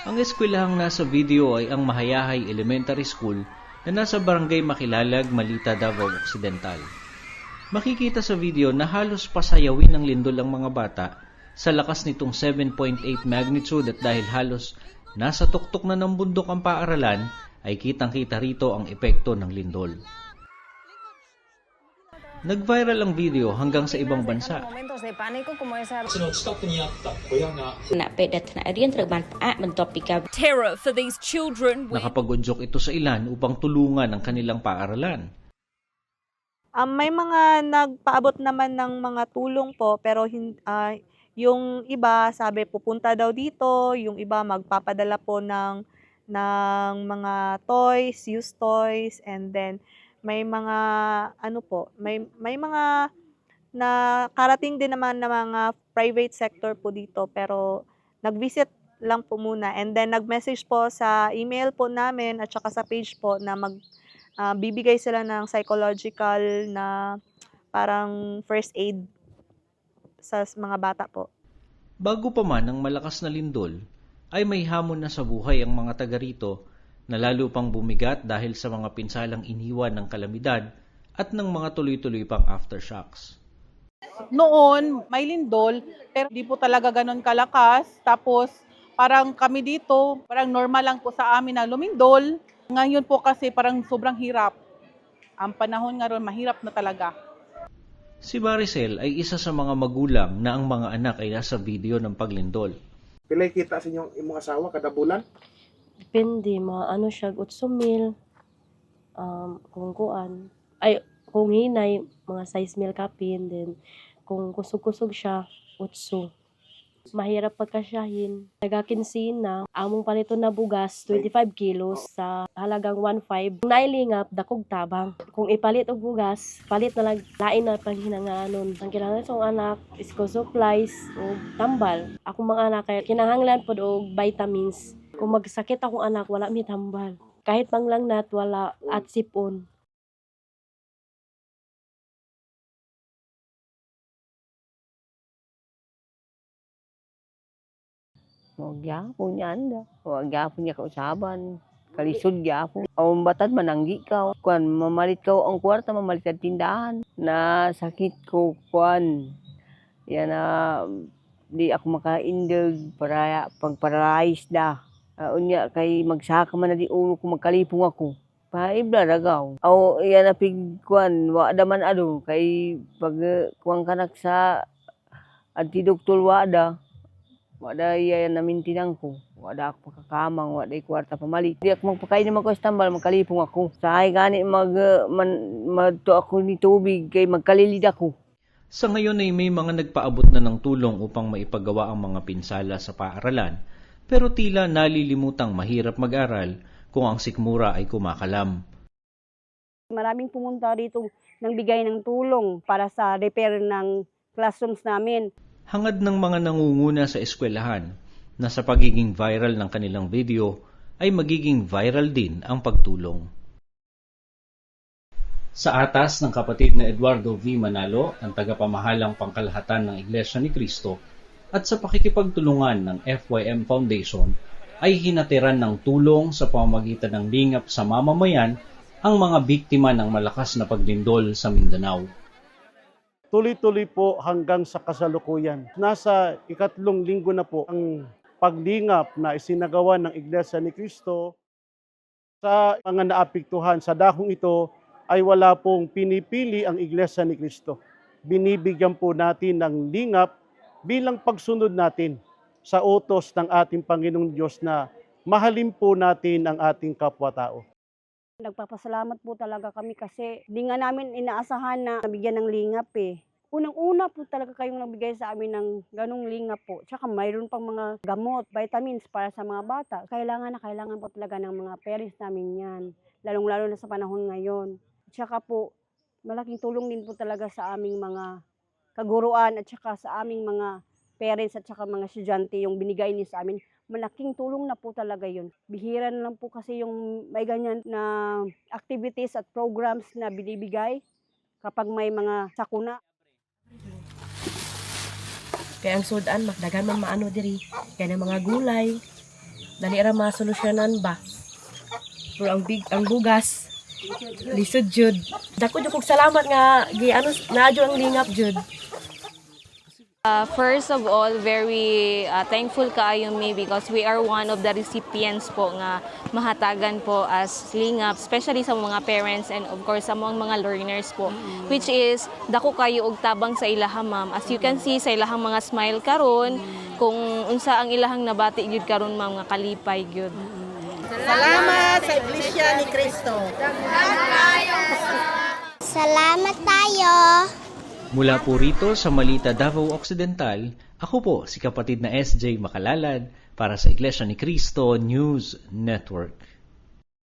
Ang eskwelahang nasa video ay ang Mahayahay Elementary School na nasa barangay Makilalag, Malita, Davao Occidental. Makikita sa video na halos pasayawin ng lindol ang mga bata sa lakas nitong 7.8 magnitude at dahil halos nasa tuktok na ng bundok ang paaralan ay kitang-kita rito ang epekto ng lindol. Nag-viral ang video hanggang sa ibang bansa. Terror for these children. Nakapag-udyok ito sa ilan upang tulungan ang kanilang paaralan. May mga nagpaabot naman ng mga tulong po, pero yung iba sabi pupunta daw dito, yung iba magpapadala po ng mga toys, used toys, and then may mga may mga nakarating din naman na mga private sector po dito, pero nag-visit lang po muna, and then nag-message po sa email po namin at saka sa page po na bibigay sila ng psychological na parang first aid sa mga bata po. Bago pa man ang malakas na lindol, ay may hamon na sa buhay ang mga taga rito na lalo pang bumigat dahil sa mga pinsalang iniwan ng kalamidad at ng mga tuloy-tuloy pang aftershocks. Noon, may lindol, pero di po talaga ganun kalakas. Tapos, parang kami dito, parang normal lang po sa amin na lumindol. Ngayon po kasi parang sobrang hirap. Ang panahon nga ron, mahirap na talaga. Si Maricel ay isa sa mga magulang na ang mga anak ay nasa video ng paglindol. Pilay kita sa inyong imong asawa kada bulan? Depende, maano siya, 8,000, kung kuan. Ay, kung hinay, mga 6,000 kapin, then kung kusog-kusog siya, 8. Mahirap pagkasyahin. Nagakinsin na, among palito na bugas, 25 kilos sa halagang 1,500. Kung nailingap, dakog tabang. Kung ipalit og bugas, palit na lang, lain na paghinanganon. Ang kinahanglan sa anak, school supplies, o tambal. Akong mga anak, kaya kinahanglan po og vitamins. Kung magsakit akong anak, wala mi tambal. Kahit panglangnat, wala at sipon. Huwag yapon niya anda. Huwag yapon niya kausaban. Kalisod yapon. Ang batad mananggi ka. Kuan, mamalit ka ang kwarta, mamalit ang tindahan. Na sakit ko, kuan. Yan na, di ako makaindog para pagparalyze na. Unya kay magsaka man na di ulo ko magkalipong ako. Paibla ragaw. Aw yan na pigkuan wa da man ado kay pag kuang kanak sa antidoktor wa da. Wa da yan na mintinang ko. Wa da ako pakakamang, wa da kwarta pamali. Di ako magpakain naman ko sa tambal, magkalipong ako. Sahay gani madto ako ni tubig kay magkalilid ako. Sa ngayon ay may mga nagpaabot na ng tulong upang maipagawa ang mga pinsala sa paaralan, pero tila nalilimutang mahirap mag-aral kung ang sikmura ay kumakalam. Maraming pumunta rito nang bigay ng tulong para sa repair ng classrooms namin. Hangad ng mga nangunguna sa eskwelahan na sa pagiging viral ng kanilang video ay magiging viral din ang pagtulong. Sa atas ng kapatid na Eduardo V. Manalo, ang tagapamahalang pangkalahatan ng Iglesia ni Cristo, at sa pakikipagtulungan ng FYM Foundation, ay hinatiran ng tulong sa pamamagitan ng lingap sa mamamayan ang mga biktima ng malakas na paglindol sa Mindanao. Tuloy-tuloy po hanggang sa kasalukuyan. Nasa ikatlong linggo na po ang paglingap na isinagawa ng Iglesia ni Cristo sa mga naapektuhan. Sa dahong ito ay wala pong pinipili ang Iglesia ni Cristo. Binibigyan po natin ng lingap bilang pagsunod natin sa utos ng ating Panginoong Diyos na mahalin po natin ang ating kapwa-tao. Nagpapasalamat po talaga kami kasi di nga namin inaasahan na nabigyan ng lingap eh. Unang-una po talaga kayong nagbigay sa amin ng ganong lingap po. Tsaka mayroon pang mga gamot, vitamins para sa mga bata. Kailangan po talaga ng mga parents namin yan. Lalong-lalo na sa panahon ngayon. Tsaka po, malaking tulong din po talaga sa aming mga kaguruan at saka sa aming mga parents at saka mga estudyante yung binigay niya sa amin. Malaking tulong na po talaga yun. Bihira na lang po kasi yung may ganyan na activities at programs na binibigay kapag may mga sakuna. Kaya ang sudan, magdagan man maano diri. Kaya ng mga gulay, dali ra masolusyonan ba. Pero ang bugas lisod jud. Dako jud kog salamat nga naadyo ang lingap jud. First of all, very thankful kaayo mi because we are one of the recipients po nga mahatagan po as lingap, especially sa mga parents and of course sa mga learners po, which is dako kayo og tabang sa ilahang ma'am. As you can see sa ilahang mga smile karon, kung unsa ang ilahang nabati gyud karon ma'am nga kalipay gyud. Salamat sa Iglesia ni Cristo. Salamat tayo. Mula po rito sa Malita, Davao Occidental, ako po si kapatid na SJ Makalalad para sa Iglesia ni Cristo News Network.